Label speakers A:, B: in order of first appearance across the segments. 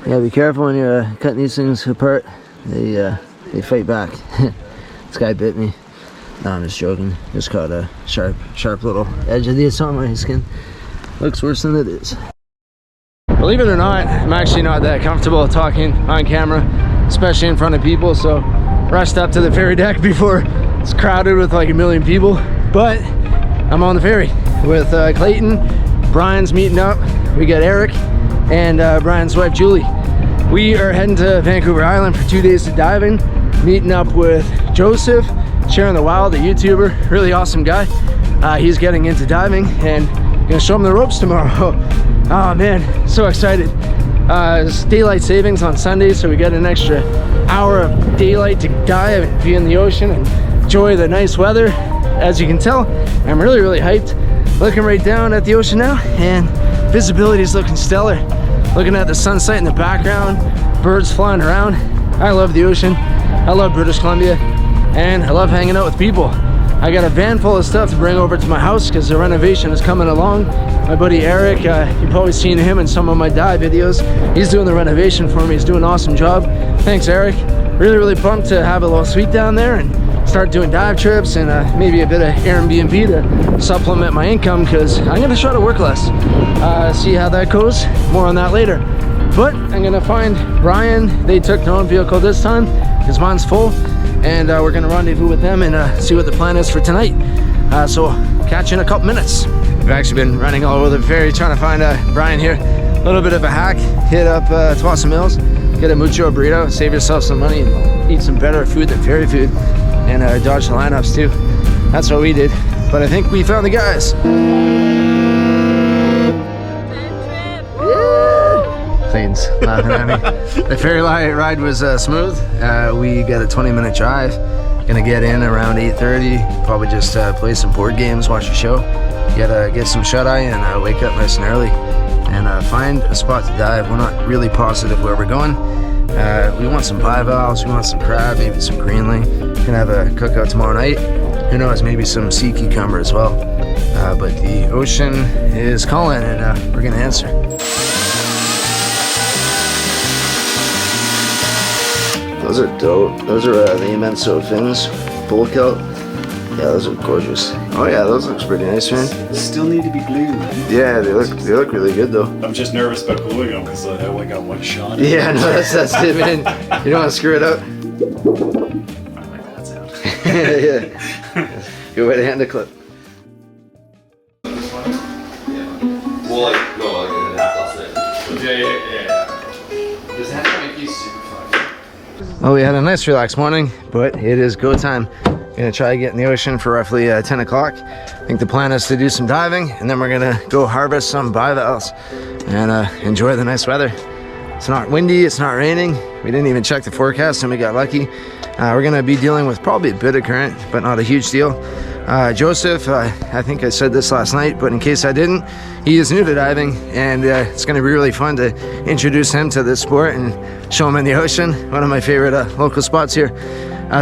A: Yeah, be careful when you're cutting these things apart. They fight back. This guy bit me. No, I'm just joking. Just caught a sharp little edge of this on my skin. Looks worse than it is. Believe it or not, I'm actually not that comfortable talking on camera, especially in front of people, so rushed up to the ferry deck before it's crowded with like a million people. But I'm on the ferry with Clayton. Brian's meeting up. We got Eric and Brian's wife Julie. We are heading to Vancouver Island for 2 days of diving, meeting up with Joseph, Sharing the Wild, a YouTuber, really awesome guy. He's getting into diving and gonna show him the ropes tomorrow. Oh man, so excited. It's daylight savings on Sunday, so we got an extra hour of daylight to dive and be in the ocean and enjoy the nice weather. As you can tell, I'm really hyped. Looking right down at the ocean now, and visibility is looking stellar. Looking at the sunset in the background, birds flying around. I love the ocean. I love British Columbia, and I love hanging out with people. I got a van full of stuff to bring over to my house because the renovation is coming along. My buddy Eric, you've probably seen him in some of my dive videos. He's doing the renovation for me. He's doing an awesome job. Thanks, Eric. Really pumped to have a little suite down there and start doing dive trips and maybe a bit of Airbnb to supplement my income, because I'm gonna try to work less. See how that goes. More on that later. But I'm gonna find Bryan. They took their own vehicle this time because mine's full. And we're gonna rendezvous with them and see what the plan is for tonight. So catch you in a couple minutes. We've actually been running all over the ferry trying to find Bryan here. A little bit of a hack. Hit up Twassa Mills, get a mucho burrito, save yourself some money and eat some better food than ferry food, and dodge the lineups too. That's what we did. But I think we found the guys. Clayton's laughing at me. The ferry ride was smooth. We got a 20-minute drive. Gonna get in around 8:30. Probably just play some board games, watch a show. Get some shut-eye and wake up nice and early. And find a spot to dive. We're not really positive where we're going. We want some bivalves, we want some crab, maybe some greenling. Gonna have a cookout tomorrow night. Who knows, maybe some sea cucumber as well. But the ocean is calling, and we're gonna answer. Those are dope. Those are the immenso fins, bull kelp. Yeah, those are gorgeous. Oh yeah, those looks pretty nice, man.
B: Still need to be glued.
A: Yeah, they look really good though.
B: I'm just nervous about gluing them because I only got one shot.
A: Yeah, no, that's it, man. You don't want to screw it up.
B: I like that sound.
A: Yeah. Good way to hand the clip.
C: Well, like, no, like half last night. Yeah. Does that make you super fun?
A: Well, we had a nice relaxed morning, but it is go time. Gonna try to get in the ocean for roughly 10 o'clock. I think the plan is to do some diving, and then we're gonna go harvest some bivalves and enjoy the nice weather. It's not windy, it's not raining. We didn't even check the forecast and we got lucky. We're gonna be dealing with probably a bit of current, but not a huge deal. Joseph, I think I said this last night, but in case I didn't, he is new to diving, and it's gonna be really fun to introduce him to this sport and show him in the ocean. One of my favorite local spots here.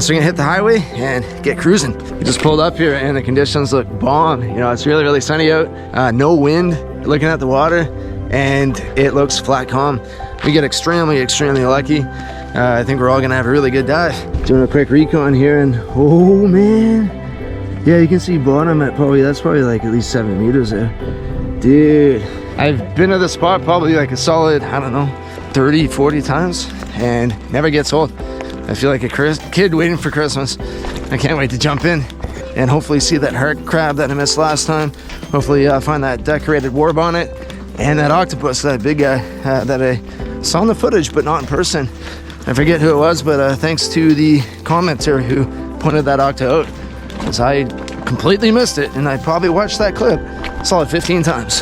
A: So we're gonna hit the highway and get cruising. We just pulled up here and the conditions look bomb. You know, it's really sunny out, no wind, looking at the water, and it looks flat calm. We get extremely lucky. I think we're all gonna have a really good dive. Doing a quick recon here, and oh man. Yeah, you can see bottom at that's probably like at least 7 meters there. Dude, I've been to this spot probably like a solid, I don't know, 30, 40 times, and never gets old. I feel like a kid waiting for Christmas. I can't wait to jump in and hopefully see that heart crab that I missed last time. Hopefully find that decorated war bonnet and that octopus, that big guy that I saw in the footage but not in person. I forget who it was, but thanks to the commenter who pointed that octo out, because I completely missed it and I probably watched that clip solid 15 times.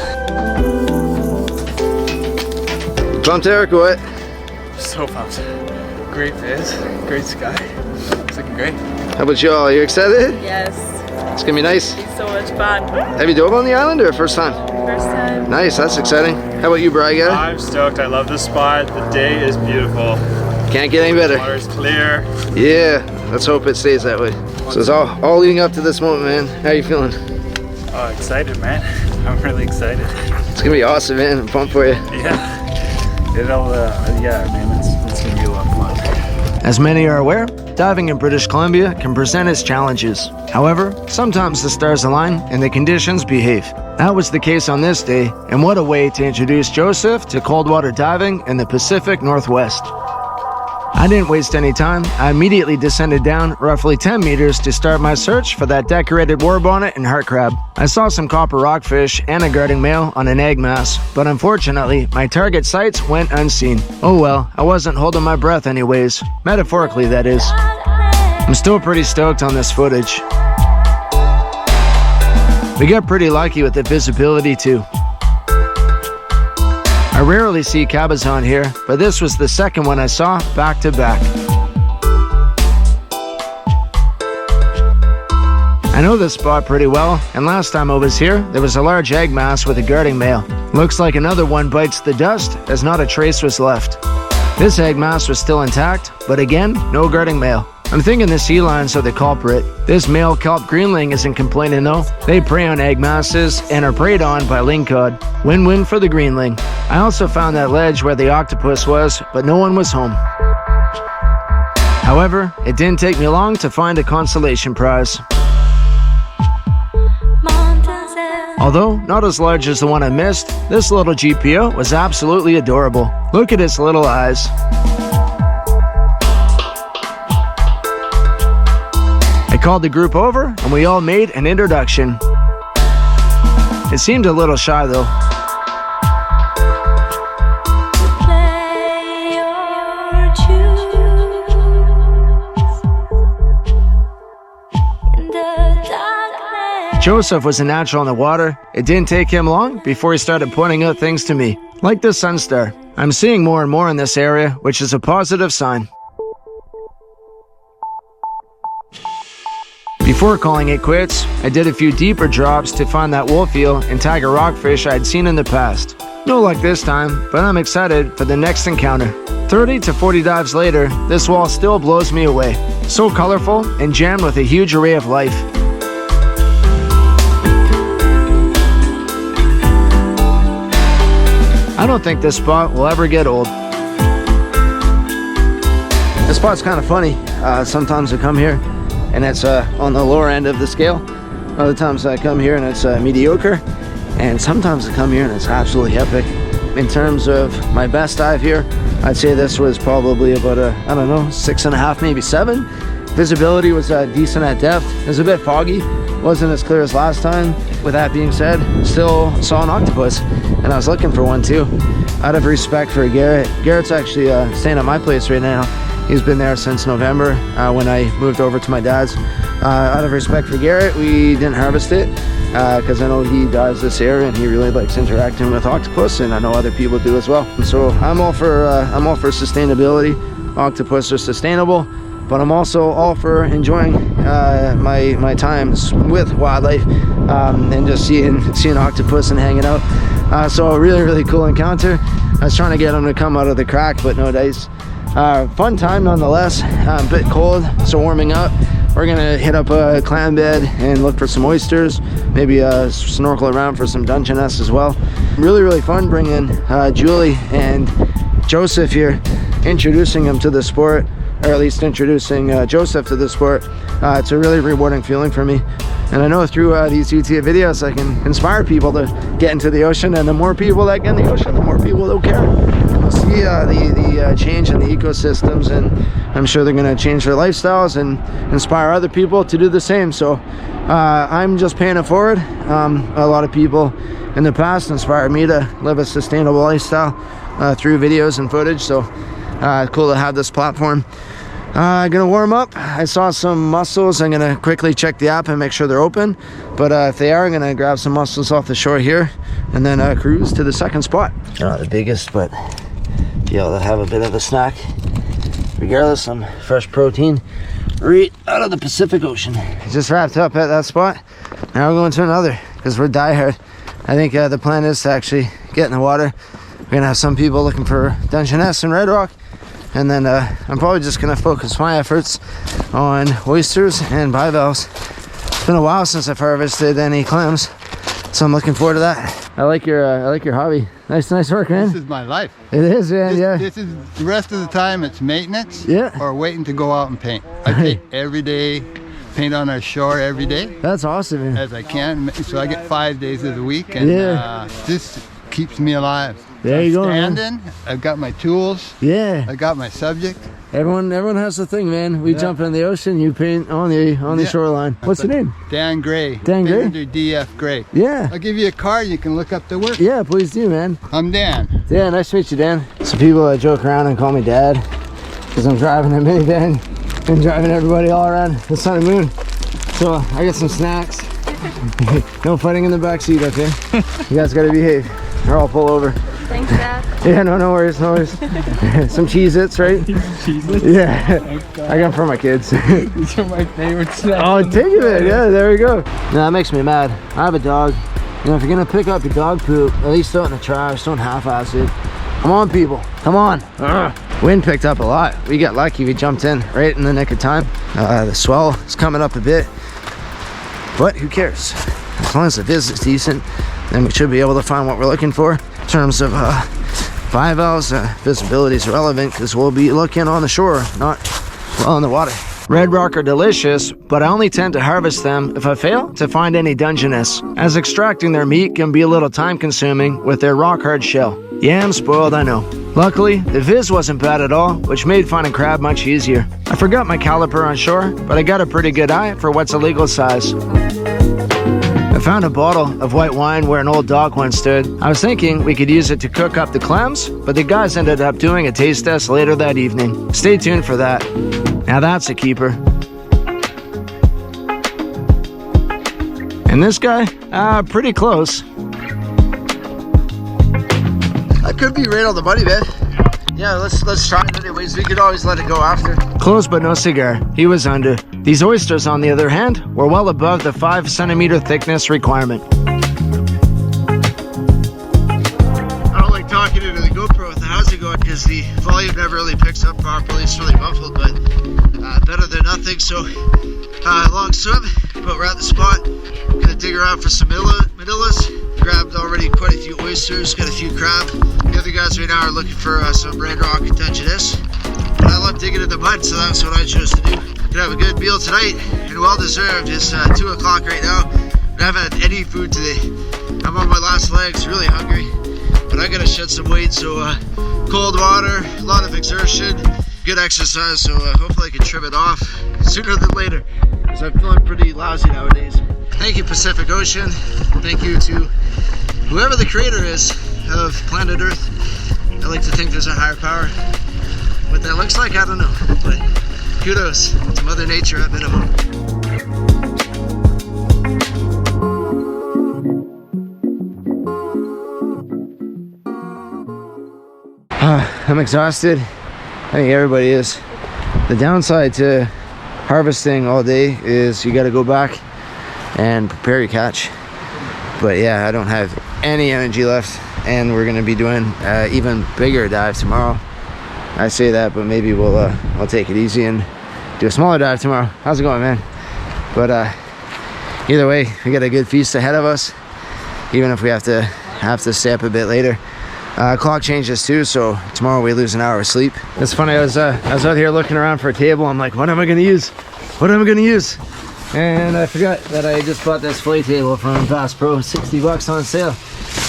A: Pumped, Eric, what?
D: So pumped. Great viz, great sky. It's looking great.
A: How about y'all? Are you excited?
E: Yes.
A: It's gonna be nice.
E: It's so much fun.
A: Have you dove on the island or first time?
E: First time.
A: Nice, that's exciting. How about you, Bryan?
D: I'm stoked. I love this spot. The day is beautiful.
A: Can't get any better.
D: The water's clear.
A: Yeah, let's hope it stays that way. So it's all leading up to this moment, man. How are you feeling?
D: Oh, excited, man. I'm really excited.
A: It's gonna be awesome, man. I'm pumped for you.
D: Yeah.
B: Yeah, man, it's gonna be a lot of fun.
A: As many are aware, diving in British Columbia can present its challenges. However, sometimes the stars align and the conditions behave. That was the case on this day, and what a way to introduce Joseph to cold water diving in the Pacific Northwest. I didn't waste any time. I immediately descended down roughly 10 meters to start my search for that decorated war bonnet and heart crab. I saw some copper rockfish and a guarding male on an egg mass, but unfortunately, my target sights went unseen. Oh well, I wasn't holding my breath anyways. Metaphorically, that is. I'm still pretty stoked on this footage. We got pretty lucky with the visibility too. I rarely see Cabezon here, but this was the second one I saw back to back. I know this spot pretty well, and last time I was here, there was a large egg mass with a guarding male. Looks like another one bites the dust, as not a trace was left. This egg mass was still intact, but again, no guarding male. I'm thinking the sea lions are the culprit. This male kelp Greenling isn't complaining though. They prey on egg masses and are preyed on by Lingcod. Win-win for the Greenling. I also found that ledge where the octopus was, but no one was home. However, it didn't take me long to find a consolation prize. Although not as large as the one I missed, this little GPO was absolutely adorable. Look at its little eyes. I called the group over and we all made an introduction. It seemed a little shy though. Joseph was a natural in the water. It didn't take him long before he started pointing out things to me, like the sunstar. I'm seeing more and more in this area, which is a positive sign. Before calling it quits, I did a few deeper drops to find that wolf eel and tiger rockfish I'd seen in the past. No luck this time, but I'm excited for the next encounter. 30 to 40 dives later, this wall still blows me away. So colorful and jammed with a huge array of life. I don't think this spot will ever get old. This spot's kind of funny. Sometimes I come here and it's on the lower end of the scale. Other times I come here and it's mediocre. And sometimes I come here and it's absolutely epic. In terms of my best dive here, I'd say this was probably about a, I don't know, 6.5, maybe 7. Visibility was decent at depth. It was a bit foggy. Wasn't as clear as last time. With that being said, still saw an octopus, and I was looking for one too. Out of respect for Garrett, Garrett's actually staying at my place right now. He's been there since November when I moved over to my dad's. Out of respect for Garrett, we didn't harvest it because I know he dives this area and he really likes interacting with octopus, and I know other people do as well. And so I'm all for sustainability. Octopus are sustainable. But I'm also all for enjoying my times with wildlife and just seeing octopus and hanging out. So a really cool encounter. I was trying to get him to come out of the crack, but no dice. Fun time nonetheless. A bit cold, so warming up. We're gonna hit up a clam bed and look for some oysters. Maybe snorkel around for some Dungeness as well. Really fun bringing Julie and Joseph here, introducing them to the sport. Or at least introducing Joseph to the sport. It's a really rewarding feeling for me. And I know through these YouTube videos I can inspire people to get into the ocean, and the more people that get in the ocean, the more people that care. We'll see the change in the ecosystems, and I'm sure they're gonna change their lifestyles and inspire other people to do the same. So I'm just paying it forward. A lot of people in the past inspired me to live a sustainable lifestyle through videos and footage. So cool to have this platform. Gonna warm up. I saw some mussels. I'm gonna quickly check the app and make sure they're open, but if they are, I'm gonna grab some mussels off the shore here and then cruise to the second spot. Not the biggest, but be able to have a bit of a snack. Regardless, some fresh protein right out of the Pacific Ocean. Just wrapped up at that spot. Now we're going to another because we're diehard. I think the plan is to actually get in the water. We're gonna have some people looking for Dungeness and Redrock, and then I'm probably just gonna focus my efforts on oysters and bivalves. It's been a while since I've harvested any clams, so I'm looking forward to that. I like your hobby. Nice work, man.
E: This is my life.
A: It is, man. Yeah.
E: This is the rest of the time. It's maintenance.
A: Yeah.
E: Or waiting to go out and paint. I paint every day. Paint on our shore every day.
A: That's awesome, man.
E: As I can. So I get 5 days of the week, and this keeps me alive.
A: There you go,
E: man.
A: man.
E: I've got my tools.
A: Yeah.
E: I got my subject.
A: Everyone has the thing, man. We jump in the ocean, you paint on the shoreline. What's your name?
E: Dan Gray.
A: Dan Gray?
E: Under DF Gray.
A: Yeah.
E: I'll give you a card, you can look up the work.
A: Yeah, please do, man.
E: I'm Dan.
A: Yeah, nice to meet you, Dan. Some people joke around and call me Dad because I'm driving a minivan and driving everybody all around the sun and moon. So I got some snacks. No fighting in the back seat, okay? You guys gotta behave or I'll pull over.
F: Thanks, Dad.
A: Yeah, no worries. Some Cheez-Its, right?
D: Cheez-Its?
A: Yeah. I got them for my kids.
D: These are my favorite snacks.
A: Oh, take it. Yeah, there we go. No, that makes me mad. I have a dog. You know, if you're gonna pick up your dog poop, at least throw it in the trash. Don't half-ass it. Come on, people. Come on. Wind picked up a lot. We got lucky. We jumped in right in the nick of time. The swell is coming up a bit, but who cares? As long as the viz is decent, then we should be able to find what we're looking for. In terms of bivalves, visibility is relevant because we'll be looking on the shore, not well in the water. Redrock are delicious, but I only tend to harvest them if I fail to find any Dungeness, as extracting their meat can be a little time consuming with their rock hard shell. Yeah, I'm spoiled, I know. Luckily, the viz wasn't bad at all, which made finding crab much easier. I forgot my caliper on shore, but I got a pretty good eye for what's a legal size. I found a bottle of white wine where an old dock once stood. I was thinking we could use it to cook up the clams, but the guys ended up doing a taste test later that evening. Stay tuned for that. Now that's a keeper. And this guy? Pretty close. I could be right on the money, man. Yeah, let's try it anyways. We could always let it go after. Close but no cigar. He was under. These oysters, on the other hand, were well above the 5 centimeter thickness requirement. I don't like talking into the GoPro with the how's it going because the volume never really picks up properly. It's really muffled, but better than nothing. So long swim, but we're at the spot. Gonna dig around for some manillas. Grabbed already quite a few oysters, got a few crab. The other guys right now are looking for some Redrock Dungeness. But I love digging in the mud, so that's what I chose to do. Gonna have a good meal tonight, and well deserved. It's 2 o'clock right now. I haven't had any food today. I'm on my last legs, really hungry. But I gotta shed some weight, so cold water, a lot of exertion, good exercise, so hopefully I can trim it off sooner than later, because I'm feeling pretty lousy nowadays. Thank you, Pacific Ocean. Thank you to whoever the creator is of planet Earth. I like to think there's a higher power. What that looks like, I don't know. But kudos to Mother Nature at minimum. I'm exhausted. I think everybody is. The downside to harvesting all day is you got to go back and prepare your catch. But yeah, I don't have any energy left, and we're gonna be doing even bigger dive tomorrow. I say that, but maybe we'll take it easy and do a smaller dive tomorrow. How's it going, man? But either way, we got a good feast ahead of us, even if we have to stay up a bit later. Clock changes too, so tomorrow we lose an hour of sleep. It's funny, I was out here looking around for a table. I'm like, what am I gonna use? What am I gonna use? And I forgot that I just bought this fillet table from Bass Pro, 60 bucks on sale.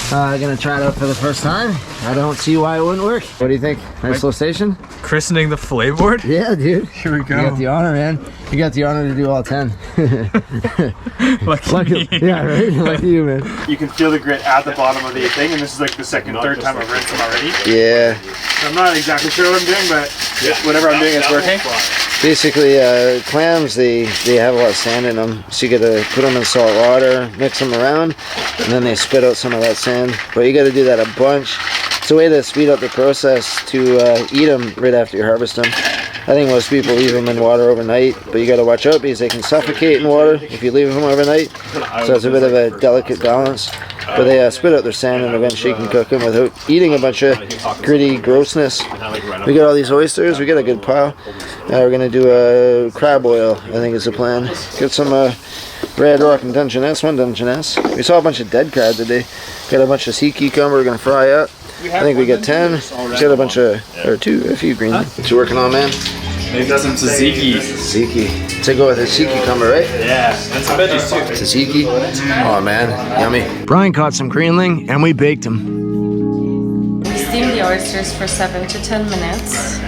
A: Gonna try it out for the first time. I don't see why it wouldn't work. What do you think? Nice little station?
D: Christening the fillet board?
A: Yeah, dude.
D: Here we go.
A: You got the honor, man. You got the honor to do all 10.
D: Lucky me.
A: Yeah, right? Lucky you, man.
G: You can feel the grit at the bottom of the thing, and this is like the third time I've rinsed them already.
A: Yeah.
G: So I'm not exactly sure what I'm doing, but whatever I'm doing is working.
A: Basically, clams, they have a lot of sand in them, so you gotta put them in salt water, mix them around, and then they spit out some of that sand. But you gotta do that a bunch. It's a way to speed up the process to eat them right after you harvest them. I think most people leave them in water overnight, but you gotta watch out because they can suffocate in water if you leave them overnight. So it's a bit of a delicate balance. But they spit out their sand and eventually you can cook them without eating a bunch of gritty grossness. We got all these oysters, we got a good pile. We're gonna do a crab oil, I think is the plan. Get some Redrock and Dungeness, one Dungeness. We saw a bunch of dead crab today. Got a bunch of sea cucumber we're gonna fry up. I think we got 10. We got a bunch of, or a few Greenling. What you working on, man?
B: Maybe got some tzatziki.
A: Tzatziki. To go with a sea cucumber, right?
B: Yeah, and some veggies too.
A: Tzatziki. Oh man, yummy. Bryan caught some Greenling and we baked them.
F: We steam the oysters for 7 to 10 minutes.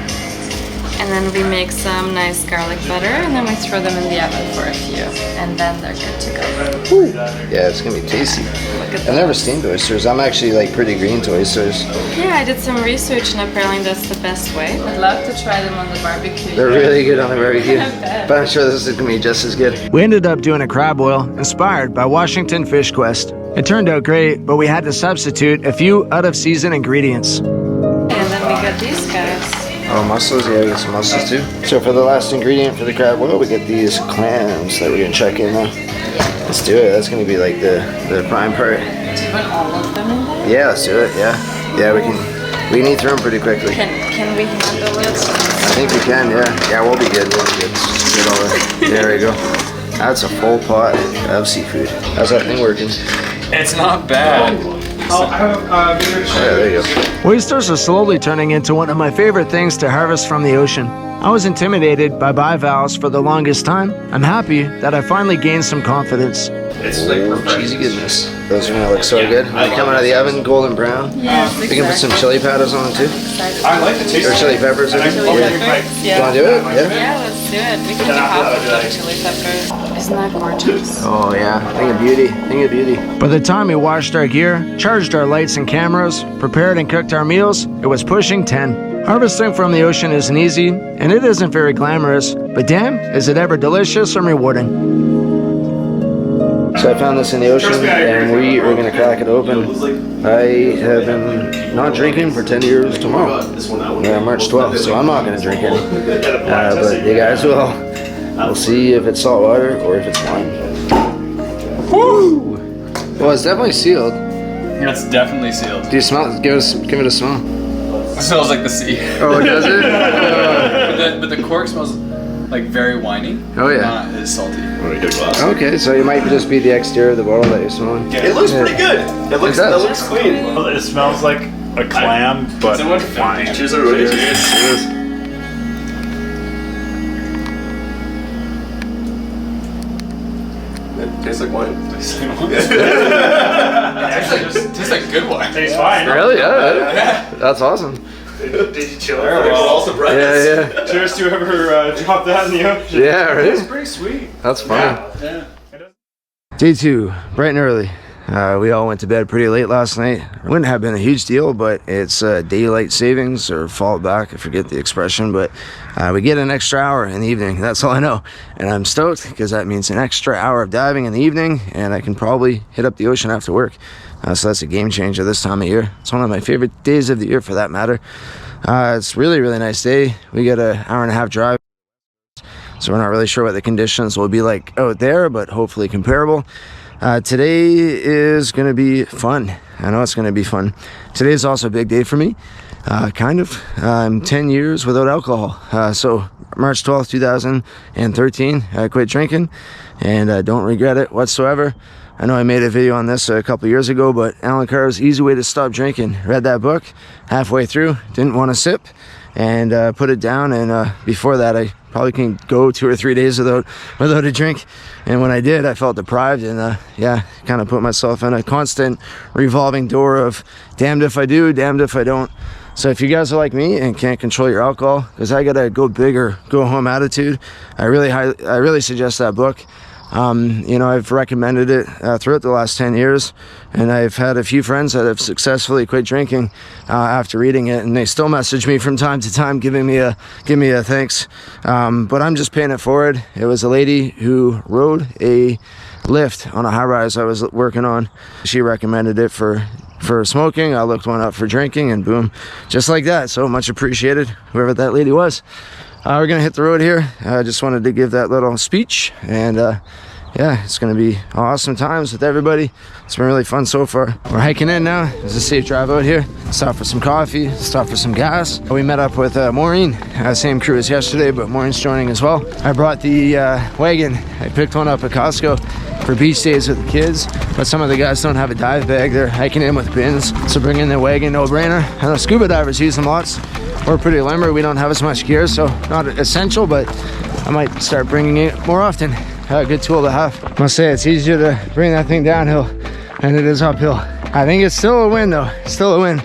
F: And then we make some nice garlic butter and then we throw them in the oven for a few. And then they're good to go.
A: Woo. Yeah, it's gonna be tasty. I've never steamed oysters. I'm actually like pretty green to oysters.
F: Yeah, I did some research and apparently that's the best way. I'd love to try them on the barbecue.
A: They're really good on the barbecue. But I'm sure this is gonna be just as good. We ended up doing a crab boil inspired by Washington Fish Quest. It turned out great, but we had to substitute a few out of season ingredients.
F: And then we got these guys.
A: Oh, mussels, yeah, we got some mussels too. So for the last ingredient for the crab boil, we get these clams that we're gonna check in now. Let's do it. That's gonna be like the prime part.
F: Do you want all of them in there?
A: Yeah, let's do it. Yeah, yeah, we can eat through them pretty quickly.
F: Can we handle it?
A: I think we can. Yeah, yeah, we'll be good. We'll be good. Just get all the, there we go. That's a full pot of seafood. How's that thing working?
B: It's not bad.
A: Yeah, there you go. Oysters are slowly turning into one of my favorite things to harvest from the ocean. I was intimidated by bivalves for the longest time. I'm happy that I finally gained some confidence.
C: It's like
A: Cheesy goodness. Those are gonna look so good. When they come out of the oven, golden brown.
F: Yes,
A: We can put some chili powders on it too.
G: I like the taste
A: Or
G: of
A: chili
G: it.
A: peppers. Or
G: And I can
A: yeah.
F: Yeah.
A: You wanna do it? Yeah.
F: Yeah, let's do it. We can do half of the chili pepper. Isn't that gorgeous?
A: Oh yeah, thing of beauty, thing of beauty. By the time we washed our gear, charged our lights and cameras, prepared and cooked our meals, it was pushing 10. Harvesting from the ocean isn't easy, and it isn't very glamorous, but damn, is it ever delicious and rewarding. So I found this in the ocean, and we are gonna crack it open. I have been not drinking for 10 years tomorrow, March 12th, so I'm not gonna drink any. But you guys will. We'll see if it's salt water or if it's wine. Woo! Well, it's definitely sealed.
B: Yeah, it's definitely sealed.
A: Do you smell it? Give it a smell.
B: It smells like the sea.
A: Oh, does it?
B: But the cork smells like very winey.
A: Oh, yeah.
B: Not as salty.
A: Okay, so it might just be the exterior of the bottle that you're smelling.
C: It looks pretty good. It looks clean.
G: Well, it smells like a clam, but fine.
C: Cheers, everybody. Cheers. It tastes like wine.
B: Tastes like good wine.
G: Tastes fine.
A: Really? Yeah. That's awesome.
G: Did you chill
C: We're
G: it?
C: all surprised.
A: Yeah,
G: Cheers to whoever dropped that in the ocean.
A: yeah. Yeah,
G: It's
A: right?
G: pretty sweet.
A: That's fine.
G: Yeah.
A: Day 2, bright and early. We all went to bed pretty late last night. It wouldn't have been a huge deal, but it's daylight savings or fall back, I forget the expression, but we get an extra hour in the evening. That's all I know. And I'm stoked because that means an extra hour of diving in the evening, and I can probably hit up the ocean after work. So that's a game changer this time of year. It's one of my favorite days of the year for that matter. It's really, really nice day. We got an hour and a half drive. So we're not really sure what the conditions will be like out there, but hopefully comparable. Today is going to be fun. I know it's going to be fun. Today is also a big day for me. Kind of. I'm 10 years without alcohol. So March 12th, 2013, I quit drinking and I don't regret it whatsoever. I know I made a video on this a couple years ago, but Alan Carr's Easy Way to Stop Drinking. Read that book halfway through, didn't want to sip, and put it down. And before that, I probably can go 2 or 3 days without a drink. And when I did, I felt deprived, and yeah, kind of put myself in a constant revolving door of damned if I do, damned if I don't. So if you guys are like me and can't control your alcohol, because I got a go big or go home attitude, I really suggest that book. You know, I've recommended it throughout the last 10 years, and I've had a few friends that have successfully quit drinking after reading it, and they still message me from time to time giving me a thanks. But I'm just paying it forward. It was a lady who rode a lift on a high-rise I was working on. She recommended it for smoking. I looked one up for drinking, and boom, just like that. So much appreciated, whoever that lady was. We're gonna hit the road here. I just wanted to give that little speech, and yeah, it's gonna be awesome times with everybody. It's been really fun so far. We're hiking in now. It's a safe drive out here. Stop for some coffee, stop for some gas. We met up with Maureen, same crew as yesterday, but Maureen's joining as well. I brought the wagon. I picked one up at Costco for beach days with the kids, but some of the guys don't have a dive bag. They're hiking in with bins, so bringing the wagon, no brainer. I know scuba divers use them lots. We're pretty limber. We don't have as much gear, so not essential, but I might start bringing it more often. A good tool to have. Must say it's easier to bring that thing downhill than it is uphill. I think it's still a win though, still a win.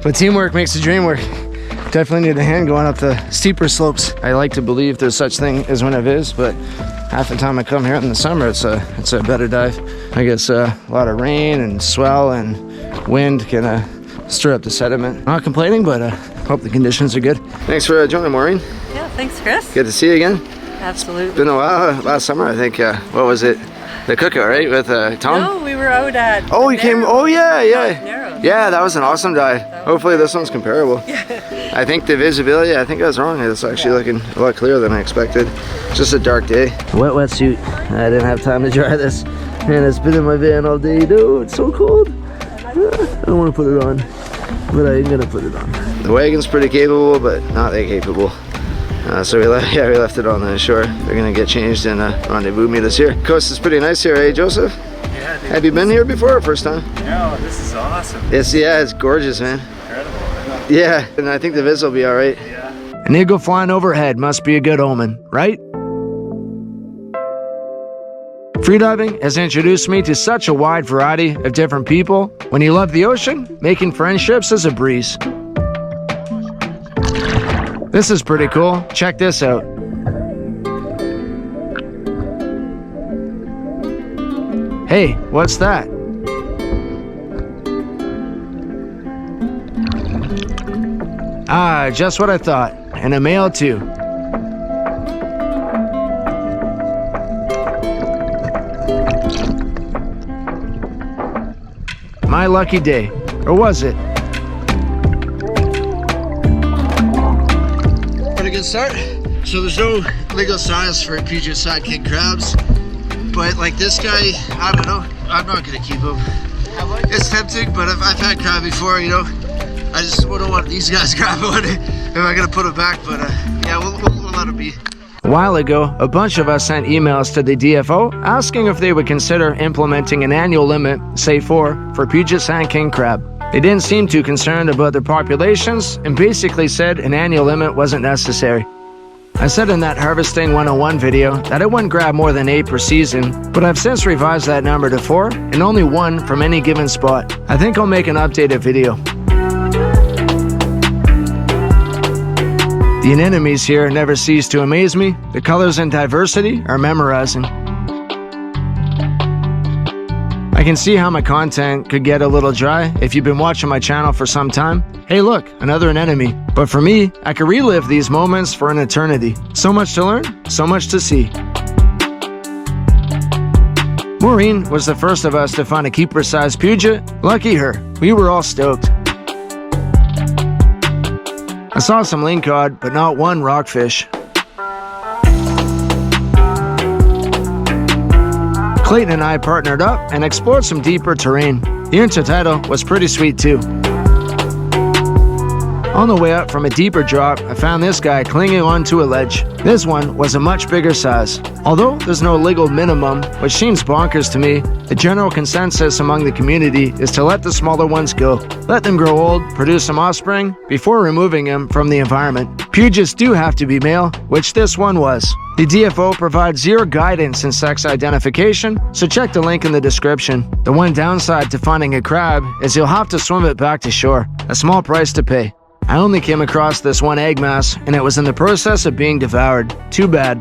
A: But teamwork makes the dream work. Definitely need a hand going up the steeper slopes. I like to believe there's such thing as when it is, but half the time I come here in the summer, it's a better dive. I guess a lot of rain and swell and wind can stir up the sediment. Not complaining, but hope the conditions are good. Thanks for joining, Maureen.
H: Yeah, thanks, Chris.
A: Good to see you again.
H: Absolutely.
A: Been a while. Last summer, I think. What was it? The cookout, right? With Tom?
H: No, we were out at.
A: Oh, you came. Oh, yeah.
H: Narrow.
A: Yeah, that was an awesome dive. Hopefully, this one's comparable. I think the visibility. I think I was wrong. It's actually looking a lot clearer than I expected. Just a dark day. Wetsuit. I didn't have time to dry this, and it's been in my van all day. Dude, it's so cold. I don't want to put it on, but I'm gonna put it on. The wagon's pretty capable, but not that capable. So we left it on the shore. They're gonna get changed and rendezvous meet us here. Coast is pretty nice here, eh, Joseph?
G: Yeah, dude.
A: Have you been here before or first time?
G: No, this is awesome.
A: It's gorgeous, man.
G: Incredible.
A: Yeah, and I think the viz will be all right.
G: Yeah.
A: An eagle flying overhead must be a good omen, right? Freediving has introduced me to such a wide variety of different people. When you love the ocean, making friendships is a breeze. This is pretty cool. Check this out. Hey, what's that? Ah, just what I thought. And a male too. My lucky day. Or was it? Pretty good start. So there's no legal size for Puget Sound King Crabs. But like this guy, I don't know. I'm not gonna keep him. It's tempting, but I've had crab before, you know. I just don't want these guys grabbing one if I'm gonna put it back, but yeah, we'll let it be. A while ago, a bunch of us sent emails to the DFO asking if they would consider implementing an annual limit, say 4, for Puget Sound King Crab. They didn't seem too concerned about their populations and basically said an annual limit wasn't necessary. I said in that Harvesting 101 video that I wouldn't grab more than 8 per season, but I've since revised that number to 4 and only 1 from any given spot. I think I'll make an updated video. The anemones here never cease to amaze me. The colors and diversity are memorizing. I can see how my content could get a little dry if you've been watching my channel for some time. Hey look, another anemone. But for me, I could relive these moments for an eternity. So much to learn, so much to see. Maureen was the first of us to find a keeper-sized Puget. Lucky her, we were all stoked. I saw some Lingcod, but not one rockfish. Clayton and I partnered up and explored some deeper terrain. The intertidal was pretty sweet too. On the way up from a deeper drop, I found this guy clinging onto a ledge. This one was a much bigger size. Although there's no legal minimum, which seems bonkers to me, the general consensus among the community is to let the smaller ones go. Let them grow old, produce some offspring, before removing them from the environment. Pugets do have to be male, which this one was. The DFO provides zero guidance in sex identification, so check the link in the description. The one downside to finding a crab is you'll have to swim it back to shore, a small price to pay. I only came across this one egg mass, and it was in the process of being devoured. Too bad.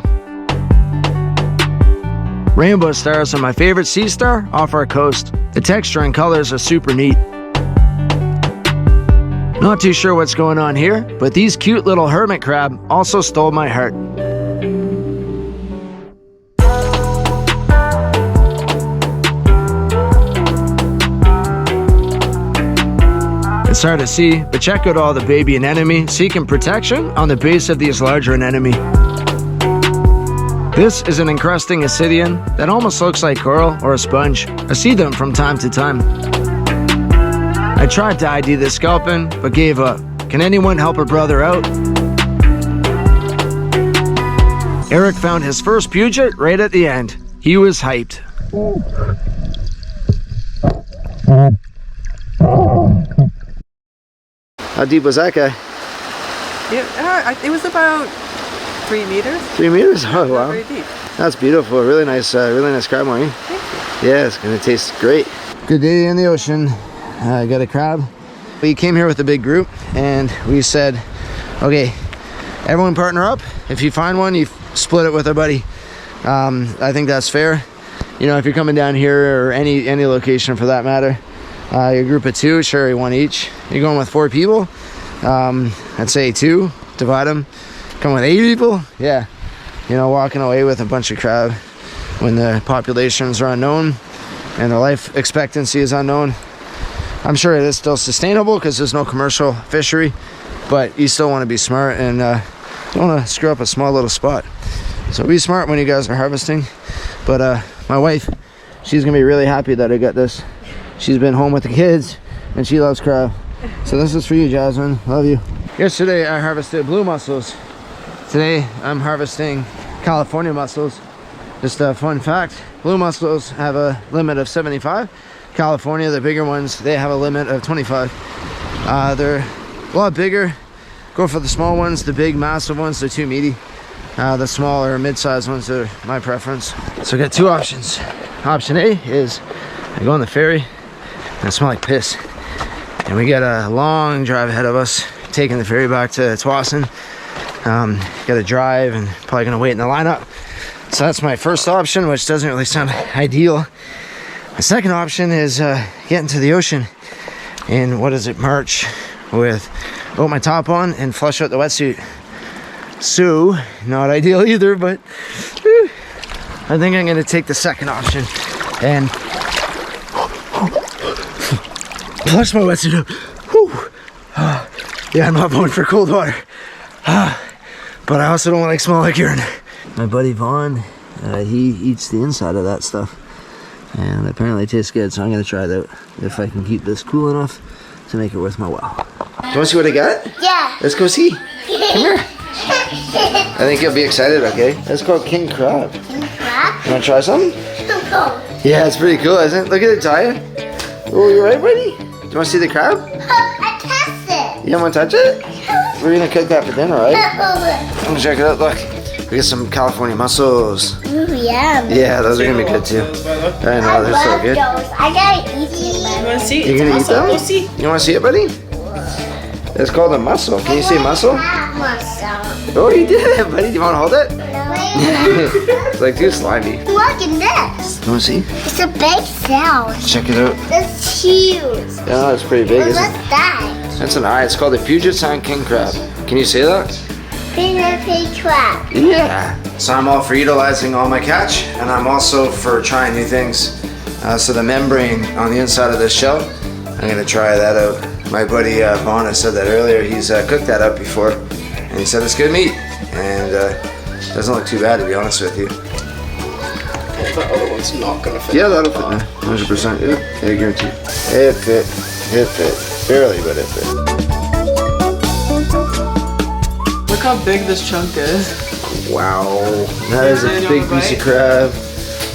A: Rainbow stars are my favorite sea star off our coast. The texture and colors are super neat. Not too sure what's going on here, but these cute little hermit crab also stole my heart. It's hard to see, but check out all the baby anemone seeking protection on the base of these larger anemone. This is an encrusting ascidian that almost looks like coral or a sponge. I see them from time to time. I tried to ID this sculpin, but gave up. Can anyone help a brother out? Eric found his first Puget right at the end. He was hyped. How deep was that guy?
H: It was about 3 meters.
A: 3 meters? Oh wow.
H: Very deep.
A: That's beautiful. Really nice crab, Maureen. Yeah, it's gonna taste great. Good day in the ocean. I got a crab. We came here with a big group and we said, okay, everyone partner up. If you find one, you split it with a buddy. I think that's fair. You know, if you're coming down here or any location for that matter, your group of 2, sure, 1 each. You're going with 4 people, I'd say 2, divide them. Come with 8 people, yeah. You know, walking away with a bunch of crab when the populations are unknown and the life expectancy is unknown. I'm sure it is still sustainable because there's no commercial fishery, but you still want to be smart and don't want to screw up a small little spot. So be smart when you guys are harvesting. But my wife, she's gonna be really happy that I got this. She's been home with the kids and she loves crab. So this is for you, Jasmine. Love you. Yesterday I harvested blue mussels. Today I'm harvesting California mussels. Just a fun fact, blue mussels have a limit of 75. California, the bigger ones, they have a limit of 25. They're a lot bigger. Go for the small ones. The big massive ones, they're too meaty. The smaller mid-sized ones are my preference. So I got 2 options. Option A is I go on the ferry and I smell like piss. And we got a long drive ahead of us, taking the ferry back to Tsawwassen. Got to drive and probably gonna wait in the lineup. So that's my first option, which doesn't really sound ideal. My second option is get into the ocean in, what is it, March, without my top on and flush out the wetsuit. So, not ideal either, but I think I'm gonna take the second option and flush my wetsuit out. Yeah, I'm not going for cold water. But I also don't like smell like urine. My buddy Vaughn, he eats the inside of that stuff. And apparently it tastes good, so I'm gonna try it out if I can keep this cool enough to make it worth my while. Do you wanna see what I got? Yeah. Let's go see. Come here. I think you'll be excited, okay? That's called king crab. King crab? You wanna try something? Yeah, it's pretty cool, isn't it? Look at it, Taya. Oh, you right, buddy? Do you wanna see the crab?
I: I touched it.
A: You don't wanna touch it? We're gonna cook that for dinner, right? I'm gonna check it out, look. We got some California mussels.
I: Ooh, yeah.
A: Yeah, those are gonna be good too. I know, they're so good.
I: Those. I gotta eat these.
H: You want to see?
A: You're gonna eat them?
H: We'll see.
A: You wanna see it, buddy? It's called a mussel. Can you see mussel?
I: Mussel.
A: Oh, you did it, buddy. Do you wanna hold it?
I: No.
A: It's like too slimy.
I: Look at this.
A: You wanna see?
I: It's a big cell.
A: Check it out.
I: It's huge.
A: Yeah, it's pretty big,
I: What's
A: isn't it?
I: that?
A: That's an eye. It's called the Puget Sound King Crab. Can you see that?
I: Pig crab.
A: Yeah. So I'm all for utilizing all my catch, and I'm also for trying new things. So the membrane on the inside of this shell, I'm gonna try that out. My buddy Vaughn said that earlier. He's cooked that up before, and he said it's good meat, and doesn't look too bad, to be honest with you.
C: The other one's not gonna fit.
A: Yeah, that'll fit. 100%. Yeah, I guarantee. It fit. It fit. Barely, but it fit.
D: Look how big this chunk is.
A: Wow, that is a big piece of crab.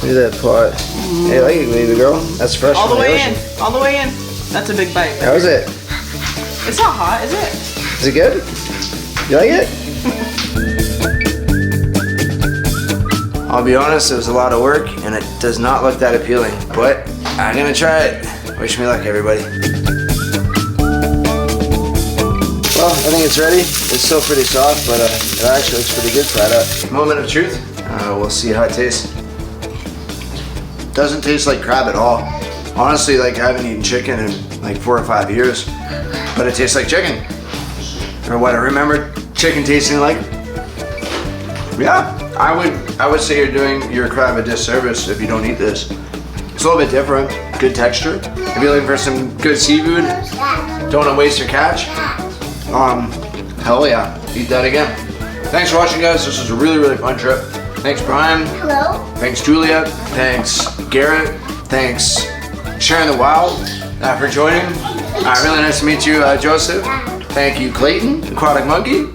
A: Look at that pot. Hey, I like it, baby girl. That's fresh
D: All
A: from
D: the way
A: ocean.
D: in. All the way in. That's a big bite.
A: How is it?
D: It's not hot, is it?
A: Is it good? You like it? I'll be honest, it was a lot of work and it does not look that appealing, but I'm gonna try it. Wish me luck, everybody. Well, I think it's ready. It's still pretty soft, but it actually looks pretty good fried up. Moment of truth. We'll see how it tastes. Doesn't taste like crab at all. Honestly, like I haven't eaten chicken in like 4 or 5 years, but it tastes like chicken. Or what I remember chicken tasting like. Yeah, I would say you're doing your crab a disservice if you don't eat this. It's a little bit different, good texture. If you're looking for some good seafood, don't want to waste your catch. Hell yeah, eat that again. Thanks for watching, guys. This was a really, really fun trip. Thanks, Bryan.
I: Hello.
A: Thanks, Julia. Thanks, Garrett. Thanks, Sharing the Wild, for joining. Really nice to meet you, Joseph. Thank you, Clayton, Aquatic Monkey.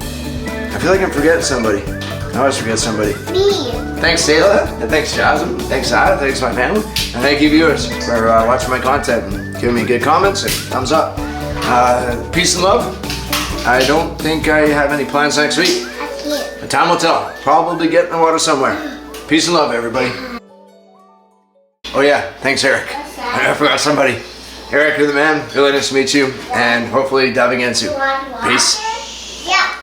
A: I feel like I'm forgetting somebody. I always forget somebody.
I: Me.
A: Thanks, Sayla, and thanks, Jasmine. Thanks, Ada. Thanks, my family. And thank you, viewers, for watching my content and giving me good comments and thumbs up. Peace and love. I don't think I have any plans next week. But time will tell. Probably get in the water somewhere. Peace and love, everybody. Oh yeah, thanks, Eric. I forgot somebody. Eric, you're the man. Really nice to meet you. And hopefully dive again soon. Peace.
I: Yeah.